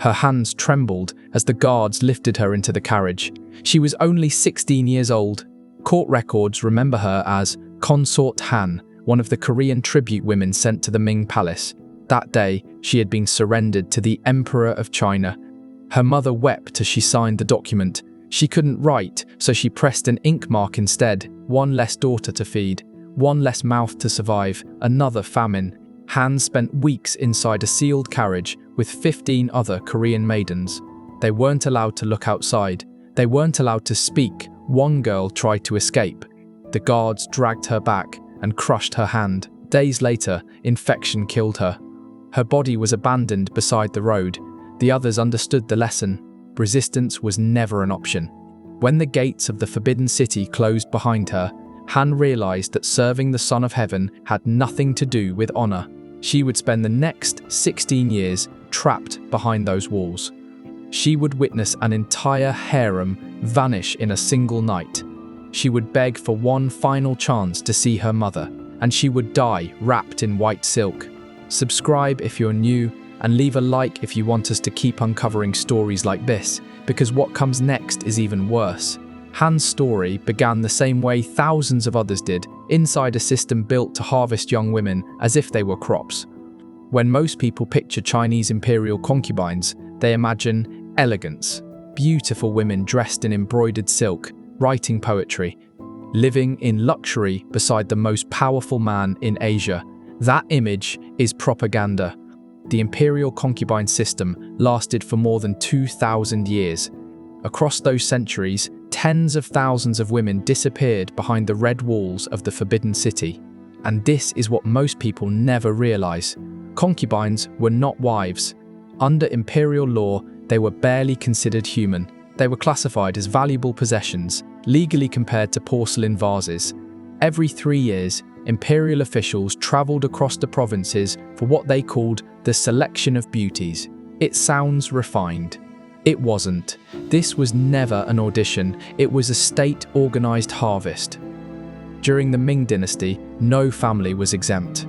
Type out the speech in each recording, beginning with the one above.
Her hands trembled as the guards lifted her into the carriage. She was only 16 years old. Court records remember her as Consort Han, one of the Korean tribute women sent to the Ming Palace. That day, she had been surrendered to the Emperor of China. Her mother wept as she signed the document. She couldn't write, so she pressed an ink mark instead. One less daughter to feed, one less mouth to survive, another famine. Han spent weeks inside a sealed carriage with 15 other Korean maidens. They weren't allowed to look outside. They weren't allowed to speak. One girl tried to escape. The guards dragged her back and crushed her hand. Days later, infection killed her. Her body was abandoned beside the road. The others understood the lesson. Resistance was never an option. When the gates of the Forbidden City closed behind her, Han realized that serving the Son of Heaven had nothing to do with honor. She would spend the next 16 years trapped behind those walls. She would witness an entire harem vanish in a single night. She would beg for one final chance to see her mother, and she would die wrapped in white silk. Subscribe if you're new, and leave a like if you want us to keep uncovering stories like this, because what comes next is even worse. Han's story began the same way thousands of others did, inside a system built to harvest young women as if they were crops. When most people picture Chinese imperial concubines, they imagine elegance, beautiful women dressed in embroidered silk, writing poetry, living in luxury beside the most powerful man in Asia. That image is propaganda. The imperial concubine system lasted for more than 2,000 years. Across those centuries, tens of thousands of women disappeared behind the red walls of the Forbidden City. And this is what most people never realize. Concubines were not wives. Under imperial law, they were barely considered human. They were classified as valuable possessions, legally compared to porcelain vases. Every 3 years, imperial officials traveled across the provinces for what they called the selection of beauties. It sounds refined. It wasn't. This was never an audition. It was a state-organized harvest. During the Ming Dynasty, no family was exempt.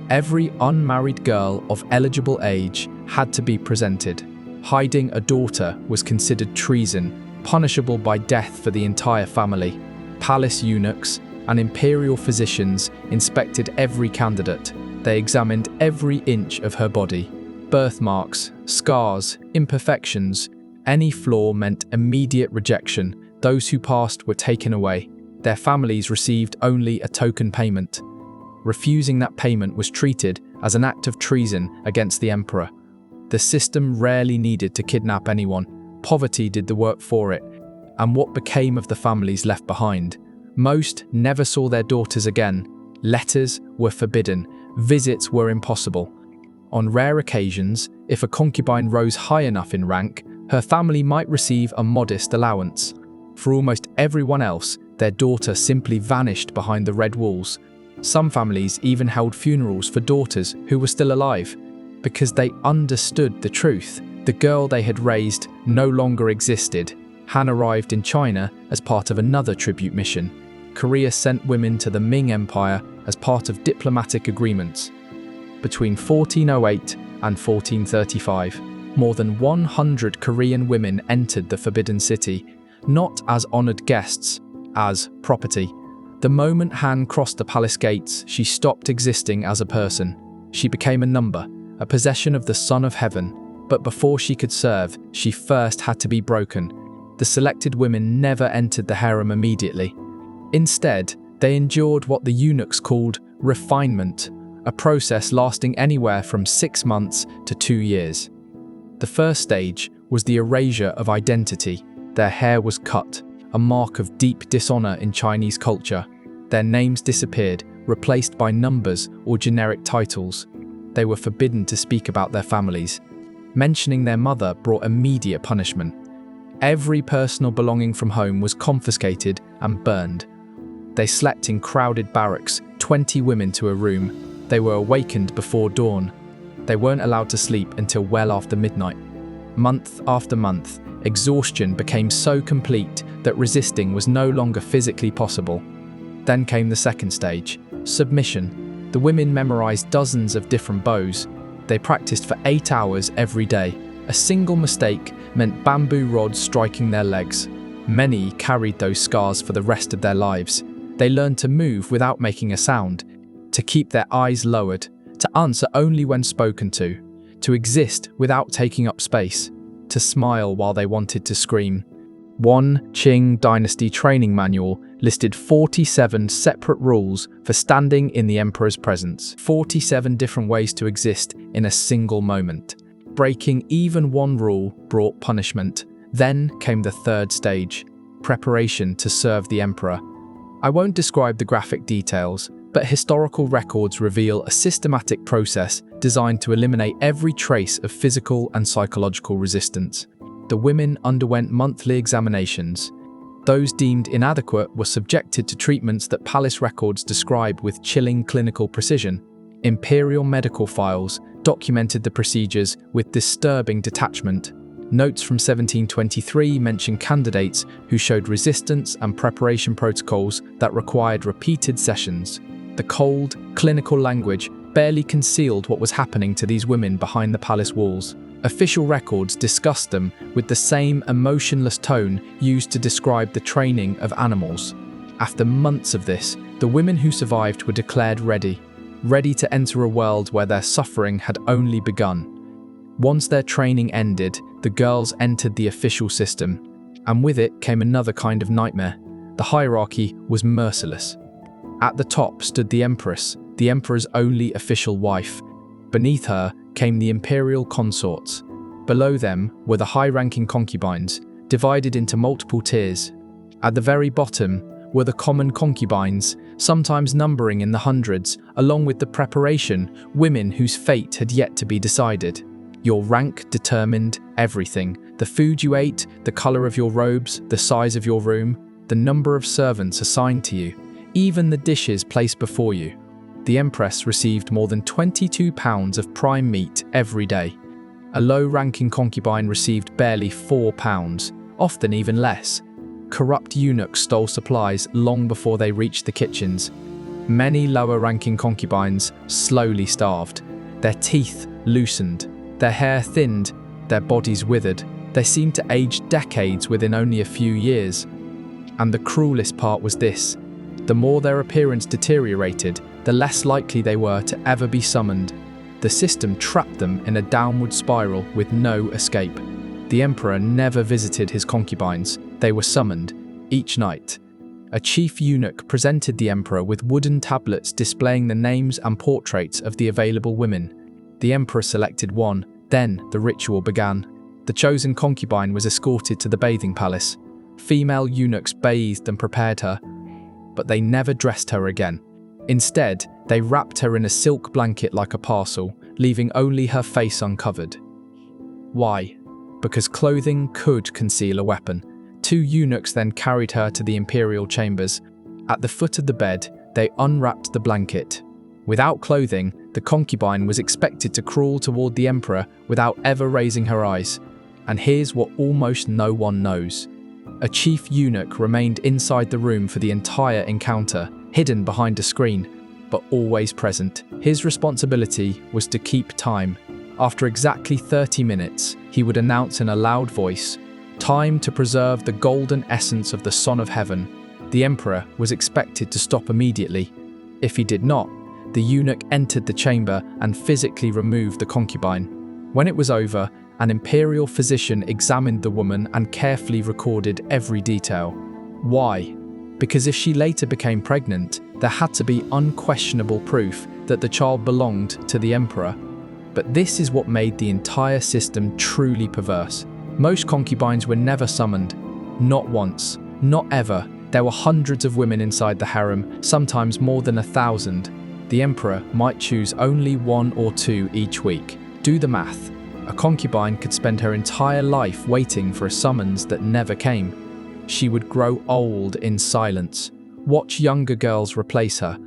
Every unmarried girl of eligible age had to be presented. Hiding a daughter was considered treason, punishable by death for the entire family. Palace eunuchs and imperial physicians inspected every candidate. They examined every inch of her body. Birthmarks, scars, imperfections, any flaw meant immediate rejection. Those who passed were taken away. Their families received only a token payment. Refusing that payment was treated as an act of treason against the emperor. The system rarely needed to kidnap anyone. Poverty did the work for it. And what became of the families left behind? Most never saw their daughters again. Letters were forbidden. Visits were impossible. On rare occasions, if a concubine rose high enough in rank, her family might receive a modest allowance. For almost everyone else, their daughter simply vanished behind the red walls. Some families even held funerals for daughters who were still alive, because they understood the truth. The girl they had raised no longer existed. Han arrived in China as part of another tribute mission. Korea sent women to the Ming Empire as part of diplomatic agreements. Between 1408 and 1435, more than 100 Korean women entered the Forbidden City, not as honored guests, as property. The moment Han crossed the palace gates, she stopped existing as a person. She became a number, a possession of the Son of Heaven. But before she could serve, she first had to be broken. The selected women never entered the harem immediately. Instead, they endured what the eunuchs called refinement, a process lasting anywhere from 6 months to 2 years. The first stage was the erasure of identity. Their hair was cut, a mark of deep dishonor in Chinese culture. Their names disappeared, replaced by numbers or generic titles. They were forbidden to speak about their families. Mentioning their mother brought immediate punishment. Every personal belonging from home was confiscated and burned. They slept in crowded barracks, 20 women to a room. They were awakened before dawn. They weren't allowed to sleep until well after midnight. Month after month, exhaustion became so complete that resisting was no longer physically possible. Then came the second stage, submission. The women memorized dozens of different bows. They practiced for 8 hours every day. A single mistake meant bamboo rods striking their legs. Many carried those scars for the rest of their lives. They learned to move without making a sound, to keep their eyes lowered, to answer only when spoken to exist without taking up space, to smile while they wanted to scream. One Ming Dynasty training manual listed 47 separate rules for standing in the emperor's presence. 47 different ways to exist in a single moment. Breaking even one rule brought punishment. Then came the third stage, preparation to serve the emperor. I won't describe the graphic details, but historical records reveal a systematic process designed to eliminate every trace of physical and psychological resistance. The women underwent monthly examinations. Those deemed inadequate were subjected to treatments that palace records describe with chilling clinical precision. Imperial medical files documented the procedures with disturbing detachment. Notes from 1723 mention candidates who showed resistance and preparation protocols that required repeated sessions. The cold, clinical language barely concealed what was happening to these women behind the palace walls. Official records discussed them with the same emotionless tone used to describe the training of animals. After months of this, the women who survived were declared ready to enter a world where their suffering had only begun. Once their training ended, the girls entered the official system, and with it came another kind of nightmare. The hierarchy was merciless. At the top stood the empress, the emperor's only official wife. Beneath her came the imperial consorts. Below them were the high-ranking concubines, divided into multiple tiers. At the very bottom were the common concubines, sometimes numbering in the hundreds, along with the preparation, women whose fate had yet to be decided. Your rank determined everything. The food you ate, the color of your robes, the size of your room, the number of servants assigned to you, even the dishes placed before you. The empress received more than 22 pounds of prime meat every day. A low-ranking concubine received barely 4 pounds, often even less. Corrupt eunuchs stole supplies long before they reached the kitchens. Many lower-ranking concubines slowly starved. Their teeth loosened, their hair thinned, their bodies withered. They seemed to age decades within only a few years. And the cruelest part was this: the more their appearance deteriorated, the less likely they were to ever be summoned. The system trapped them in a downward spiral with no escape. The emperor never visited his concubines. They were summoned each night. A chief eunuch presented the emperor with wooden tablets displaying the names and portraits of the available women. The emperor selected one, then the ritual began. The chosen concubine was escorted to the bathing palace. Female eunuchs bathed and prepared her, but they never dressed her again. Instead, they wrapped her in a silk blanket like a parcel, leaving only her face uncovered. Why? Because clothing could conceal a weapon. 2 eunuchs then carried her to the imperial chambers. At the foot of the bed, they unwrapped the blanket. Without clothing, the concubine was expected to crawl toward the emperor without ever raising her eyes. And here's what almost no one knows. A chief eunuch remained inside the room for the entire encounter, hidden behind a screen, but always present. His responsibility was to keep time. After exactly 30 minutes, he would announce in a loud voice, "Time to preserve the golden essence of the Son of Heaven." The emperor was expected to stop immediately. If he did not, the eunuch entered the chamber and physically removed the concubine. When it was over, an imperial physician examined the woman and carefully recorded every detail. Why? Because if she later became pregnant, there had to be unquestionable proof that the child belonged to the emperor. But this is what made the entire system truly perverse. Most concubines were never summoned. Not once. Not ever. There were hundreds of women inside the harem, sometimes more than 1,000. The emperor might choose only 1 or 2 each week. Do the math. A concubine could spend her entire life waiting for a summons that never came. She would grow old in silence, watch younger girls replace her,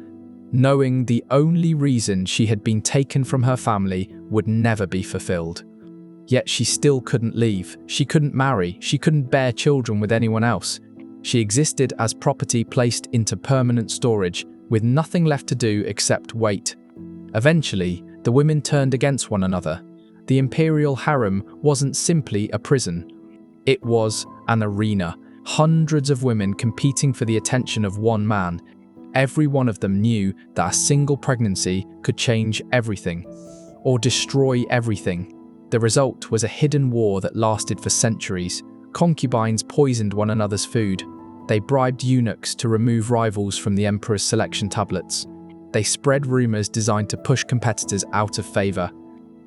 knowing the only reason she had been taken from her family would never be fulfilled. Yet she still couldn't leave. She couldn't marry. She couldn't bear children with anyone else. She existed as property placed into permanent storage, with nothing left to do except wait. Eventually, the women turned against one another. The imperial harem wasn't simply a prison. It was an arena, hundreds of women competing for the attention of one man. Every one of them knew that a single pregnancy could change everything, or destroy everything. The result was a hidden war that lasted for centuries. Concubines poisoned one another's food. They bribed eunuchs to remove rivals from the emperor's selection tablets. They spread rumors designed to push competitors out of favor.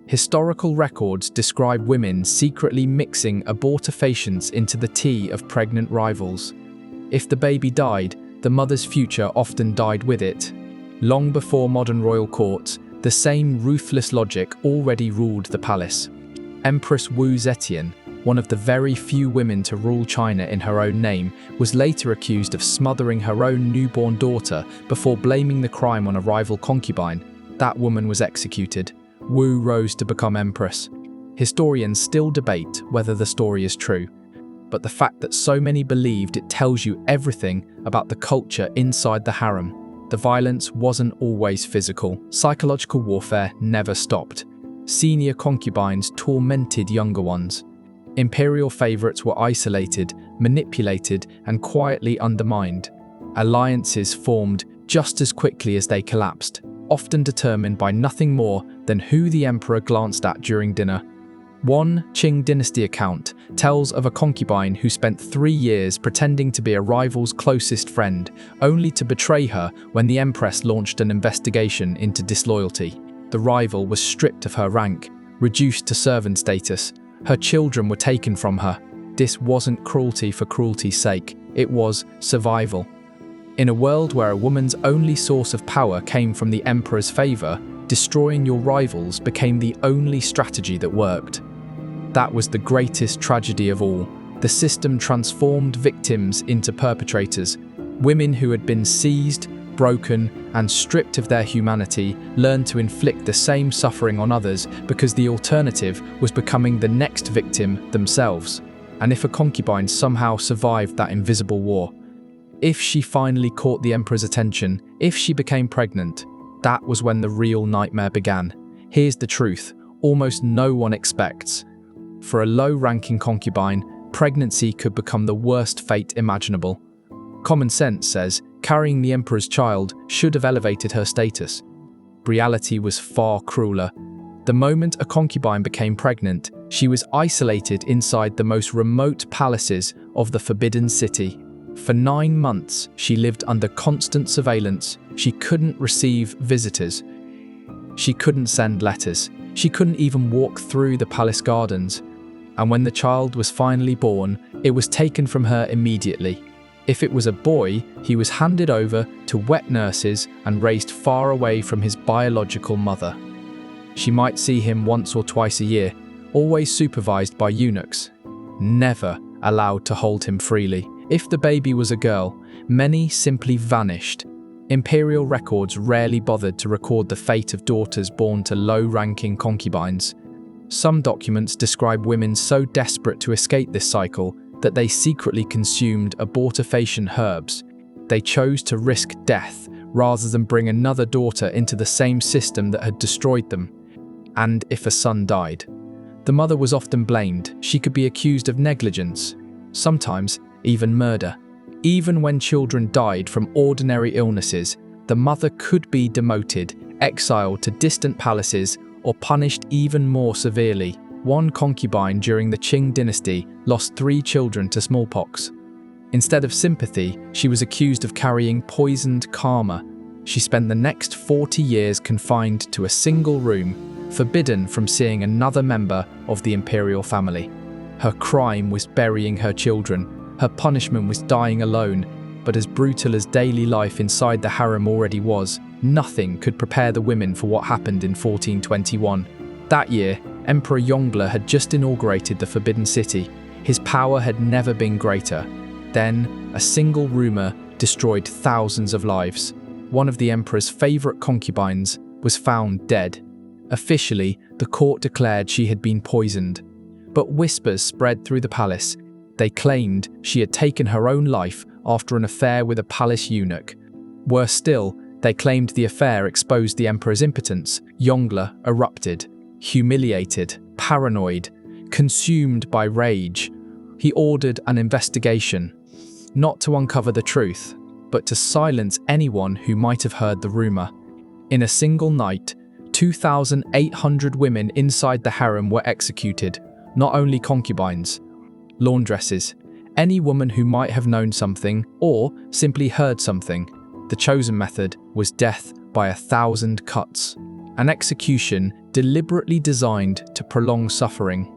Historical records describe women secretly mixing abortifacients into the tea of pregnant rivals. If the baby died, the mother's future often died with it. Long before modern royal courts, the same ruthless logic already ruled the palace. Empress Wu Zetian, one of the very few women to rule China in her own name, was later accused of smothering her own newborn daughter before blaming the crime on a rival concubine. That woman was executed. Wu rose to become empress. Historians still debate whether the story is true, but the fact that so many believed it tells you everything about the culture inside the harem. The violence wasn't always physical. Psychological warfare never stopped. Senior concubines tormented younger ones. Imperial favorites were isolated, manipulated, and quietly undermined. Alliances formed just as quickly as they collapsed, often determined by nothing more than who the emperor glanced at during dinner. One Ming Dynasty account tells of a concubine who spent 3 years pretending to be a rival's closest friend, only to betray her when the empress launched an investigation into disloyalty. The rival was stripped of her rank, reduced to servant status. Her children were taken from her. This wasn't cruelty for cruelty's sake, it was survival. In a world where a woman's only source of power came from the emperor's favor, destroying your rivals became the only strategy that worked. That was the greatest tragedy of all. The system transformed victims into perpetrators. Women who had been seized, broken, and stripped of their humanity learned to inflict the same suffering on others because the alternative was becoming the next victim themselves. And if a concubine somehow survived that invisible war, if she finally caught the emperor's attention, if she became pregnant, that was when the real nightmare began. Here's the truth: almost no one expects. For a low-ranking concubine, pregnancy could become the worst fate imaginable. Common sense says carrying the emperor's child should have elevated her status. Reality was far crueler. The moment a concubine became pregnant, she was isolated inside the most remote palaces of the Forbidden City. For 9 months, she lived under constant surveillance. She couldn't receive visitors. She couldn't send letters. She couldn't even walk through the palace gardens. And when the child was finally born, it was taken from her immediately. If it was a boy, he was handed over to wet nurses and raised far away from his biological mother. She might see him once or twice a year, always supervised by eunuchs, never allowed to hold him freely. If the baby was a girl, many simply vanished. Imperial records rarely bothered to record the fate of daughters born to low-ranking concubines. Some documents describe women so desperate to escape this cycle that they secretly consumed abortifacient herbs. They chose to risk death rather than bring another daughter into the same system that had destroyed them. And if a son died, the mother was often blamed. She could be accused of negligence, sometimes even murder. Even when children died from ordinary illnesses, the mother could be demoted, exiled to distant palaces, or punished even more severely. One concubine during the Qing dynasty lost 3 children to smallpox. Instead of sympathy, she was accused of carrying poisoned karma. She spent the next 40 years confined to a single room, forbidden from seeing another member of the imperial family. Her crime was burying her children. Her punishment was dying alone. But as brutal as daily life inside the harem already was, nothing could prepare the women for what happened in 1421. That year, Emperor Yongle had just inaugurated the Forbidden City. His power had never been greater. Then, a single rumor destroyed thousands of lives. One of the emperor's favorite concubines was found dead. Officially, the court declared she had been poisoned. But whispers spread through the palace. They claimed she had taken her own life after an affair with a palace eunuch. Worse still, they claimed the affair exposed the emperor's impotence. Yongle erupted. Humiliated, paranoid, consumed by rage, he ordered an investigation, not to uncover the truth, but to silence anyone who might have heard the rumor. In a single night, 2,800 women inside the harem were executed, not only concubines, laundresses, any woman who might have known something or simply heard something. The chosen method was death by 1,000 cuts, an execution deliberately designed to prolong suffering.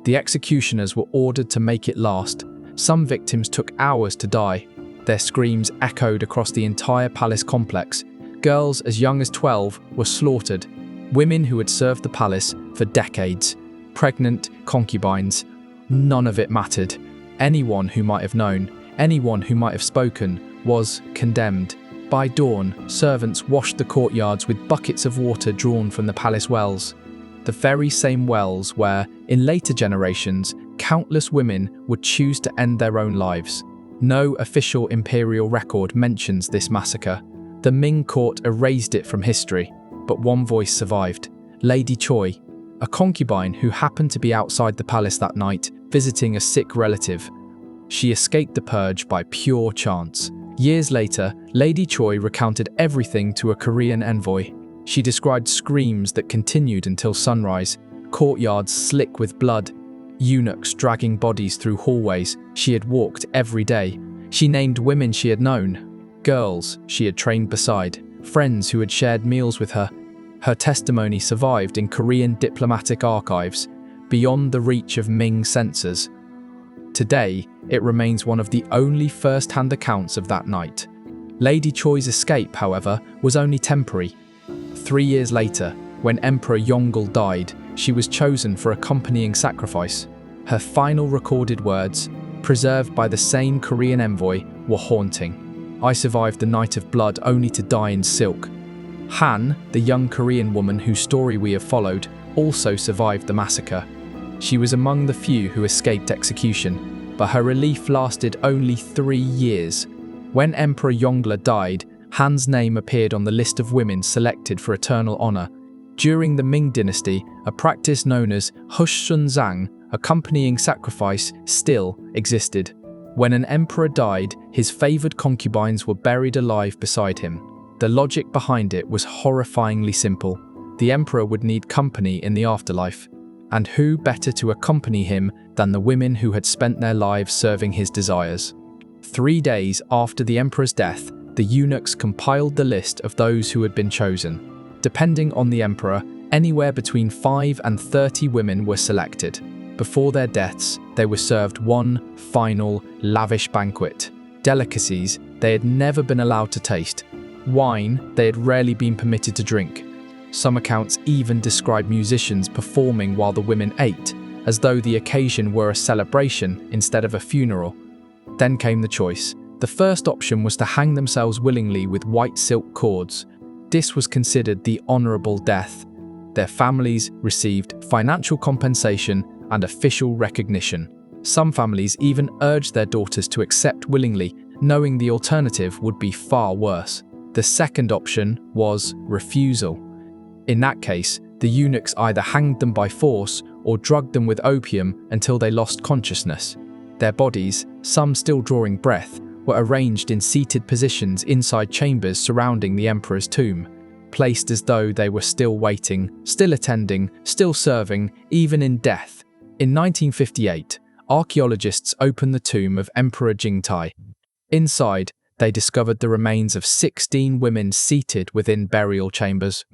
The executioners were ordered to make it last. Some victims took hours to die. Their screams echoed across the entire palace complex. Girls as young as 12 were slaughtered. Women who had served the palace for decades, pregnant concubines, none of it mattered. Anyone who might have known, anyone who might have spoken, was condemned. By dawn, servants washed the courtyards with buckets of water drawn from the palace wells. The very same wells where, in later generations, countless women would choose to end their own lives. No official imperial record mentions this massacre. The Ming court erased it from history, but one voice survived: Lady Choi, a concubine who happened to be outside the palace that night, visiting a sick relative. She escaped the purge by pure chance. Years later, Lady Choi recounted everything to a Korean envoy. She described screams that continued until sunrise, courtyards slick with blood, eunuchs dragging bodies through hallways she had walked every day. She named women she had known, girls she had trained beside, friends who had shared meals with her. Her testimony survived in Korean diplomatic archives, beyond the reach of Ming censors. Today, it remains one of the only first-hand accounts of that night. Lady Choi's escape, however, was only temporary. 3 years later, when Emperor Yongle died, she was chosen for accompanying sacrifice. Her final recorded words, preserved by the same Korean envoy, were haunting. "I survived the night of blood only to die in silk." Han, the young Korean woman whose story we have followed, also survived the massacre. She was among the few who escaped execution, but her relief lasted only 3 years. When Emperor Yongle died, Han's name appeared on the list of women selected for eternal honor. During the Ming Dynasty, a practice known as Hushunzang, accompanying sacrifice, still existed. When an emperor died, his favored concubines were buried alive beside him. The logic behind it was horrifyingly simple. The emperor would need company in the afterlife. And who better to accompany him than the women who had spent their lives serving his desires? 3 days after the emperor's death, the eunuchs compiled the list of those who had been chosen. Depending on the emperor, anywhere between 5 and 30 women were selected. Before their deaths, they were served one final, lavish banquet. Delicacies they had never been allowed to taste. Wine they had rarely been permitted to drink. Some accounts even describe musicians performing while the women ate, as though the occasion were a celebration instead of a funeral. Then came the choice. The first option was to hang themselves willingly with white silk cords. This was considered the honorable death. Their families received financial compensation and official recognition. Some families even urged their daughters to accept willingly, knowing the alternative would be far worse. The second option was refusal. In that case, the eunuchs either hanged them by force or drugged them with opium until they lost consciousness. Their bodies, some still drawing breath, were arranged in seated positions inside chambers surrounding the emperor's tomb, placed as though they were still waiting, still attending, still serving, even in death. In 1958, archaeologists opened the tomb of Emperor Jingtai. Inside, they discovered the remains of 16 women seated within burial chambers.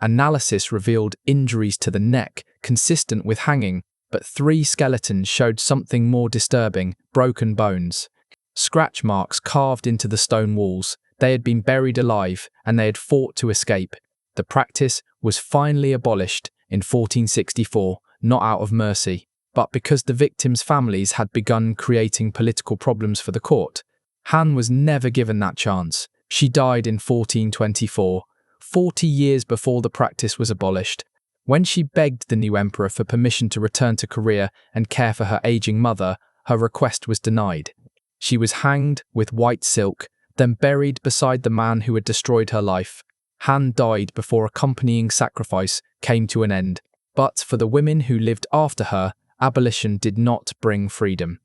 Analysis revealed injuries to the neck consistent with hanging, but 3 skeletons showed something more disturbing: broken bones. Scratch marks carved into the stone walls. They had been buried alive, and they had fought to escape. The practice was finally abolished in 1464, not out of mercy, but because the victims' families had begun creating political problems for the court. Han was never given that chance. She died in 1424, 40 years before the practice was abolished. When she begged the new emperor for permission to return to Korea and care for her aging mother, her request was denied. She was hanged with white silk, then buried beside the man who had destroyed her life. Han died before accompanying sacrifice came to an end. But for the women who lived after her, abolition did not bring freedom.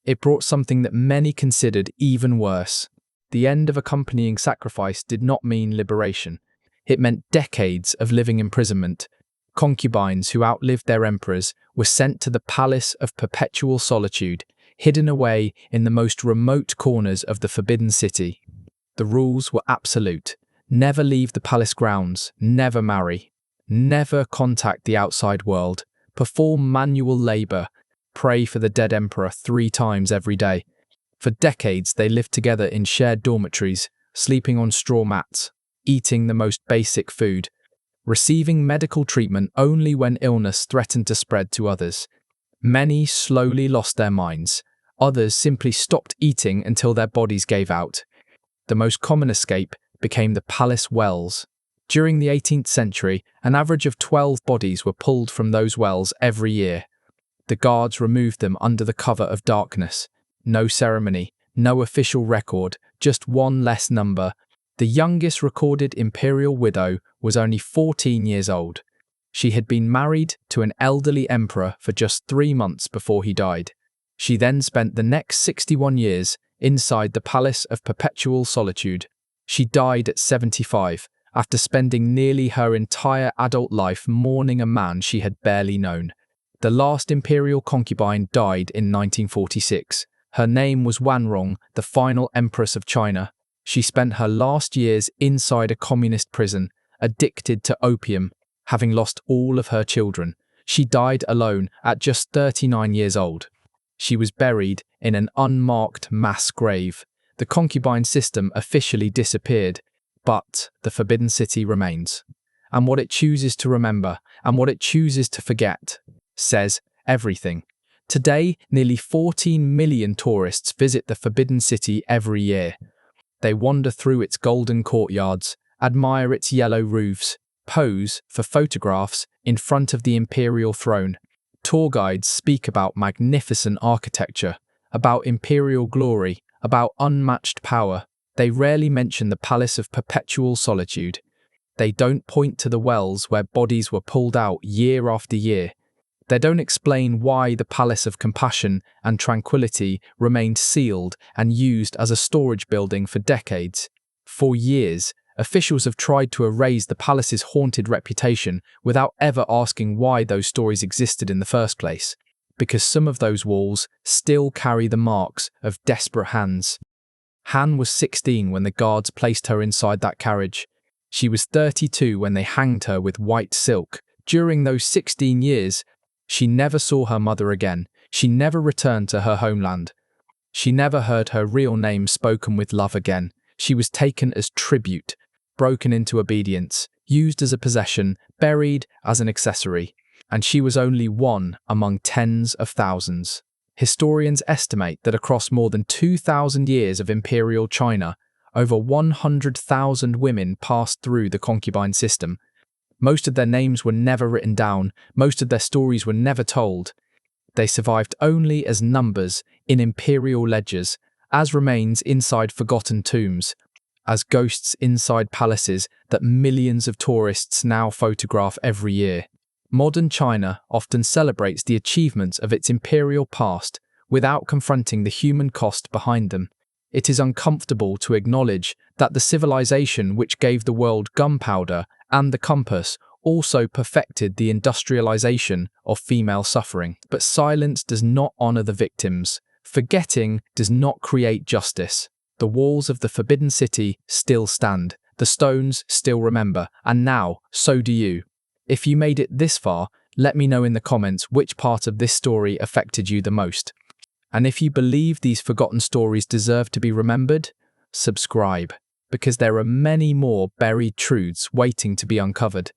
It brought something that many considered even worse. The end of accompanying sacrifice did not mean liberation. It meant decades of living imprisonment. Concubines who outlived their emperors were sent to the palace of perpetual solitude, hidden away in the most remote corners of the Forbidden City. The rules were absolute. Never leave the palace grounds, never marry, never contact the outside world, perform manual labor, pray for the dead emperor 3 times every day. For decades they lived together in shared dormitories, sleeping on straw mats, eating the most basic food, receiving medical treatment only when illness threatened to spread to others. Many slowly lost their minds. Others simply stopped eating until their bodies gave out. The most common escape became the palace wells. During the 18th century, an average of 12 bodies were pulled from those wells every year. The guards removed them under the cover of darkness. No ceremony, no official record, just one less number. The youngest recorded imperial widow was only 14 years old. She had been married to an elderly emperor for just 3 months before he died. She then spent the next 61 years inside the Palace of Perpetual Solitude. She died at 75, after spending nearly her entire adult life mourning a man she had barely known. The last imperial concubine died in 1946. Her name was Wanrong, the final empress of China. She spent her last years inside a communist prison, addicted to opium, having lost all of her children. She died alone at just 39 years old. She was buried in an unmarked mass grave. The concubine system officially disappeared, but the Forbidden City remains. And what it chooses to remember, and what it chooses to forget, says everything. Today, nearly 14 million tourists visit the Forbidden City every year. They wander through its golden courtyards, admire its yellow roofs, pose for photographs in front of the imperial throne. Tour guides speak about magnificent architecture, about imperial glory, about unmatched power. They rarely mention the Palace of Perpetual Solitude. They don't point to the wells where bodies were pulled out year after year. They don't explain why the Palace of Compassion and Tranquility remained sealed and used as a storage building for decades. For years, officials have tried to erase the palace's haunted reputation without ever asking why those stories existed in the first place, because some of those walls still carry the marks of desperate hands. Han was 16 when the guards placed her inside that carriage. She was 32 when they hanged her with white silk. During those 16 years, she never saw her mother again. She never returned to her homeland. She never heard her real name spoken with love again. She was taken as tribute, broken into obedience, used as a possession, buried as an accessory. And she was only one among tens of thousands. Historians estimate that across more than 2,000 years of imperial China, over 100,000 women passed through the concubine system. Most of their names were never written down, most of their stories were never told. They survived only as numbers in imperial ledgers, as remains inside forgotten tombs, as ghosts inside palaces that millions of tourists now photograph every year. Modern China often celebrates the achievements of its imperial past without confronting the human cost behind them. It is uncomfortable to acknowledge that the civilization which gave the world gunpowder and the compass also perfected the industrialization of female suffering. But silence does not honor the victims. Forgetting does not create justice. The walls of the Forbidden City still stand. The stones still remember. And now, so do you. If you made it this far, let me know in the comments which part of this story affected you the most. And if you believe these forgotten stories deserve to be remembered, subscribe, because there are many more buried truths waiting to be uncovered.